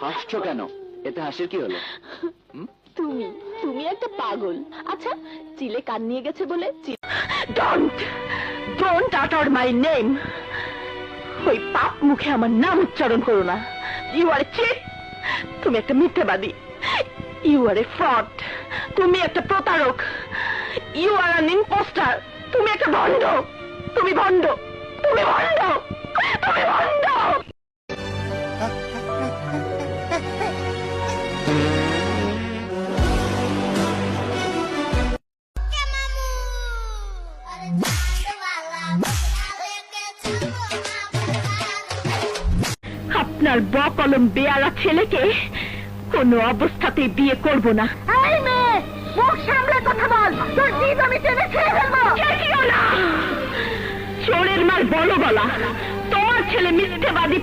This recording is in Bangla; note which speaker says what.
Speaker 1: হাসছো কেন? এতে হাসির কি হলো?
Speaker 2: তুমি তুমি একটা পাগল। আচ্ছা, চিলে কান নিয়ে গেছে বলে ডোন্ট ডোন্ট আটার মাই নেম। ওই পাপ মুখে আমার নাম উচ্চারণ করো না। You are a cheat. তুমি একটা মিথ্যাবাদী। You are a fraud. তুমি একটা প্রতারক। You are an impostor. তুমি একটা ভণ্ড। তুমি ভণ্ড। তুমি ভণ্ড। তুমি ভণ্ড। আপনার বকলম বেয়ারা ছেলেকে কোনো অবস্থাতেই বিয়ে করব না। এই মেয়ে, মুখ সামলে কথা বল। তোর জিদ আমি টেনে খেয়ে ফেলবো। চেঁচিও না। চোরের মাল বলো বলা। তোমার ছেলে মিথ্যেবাদী।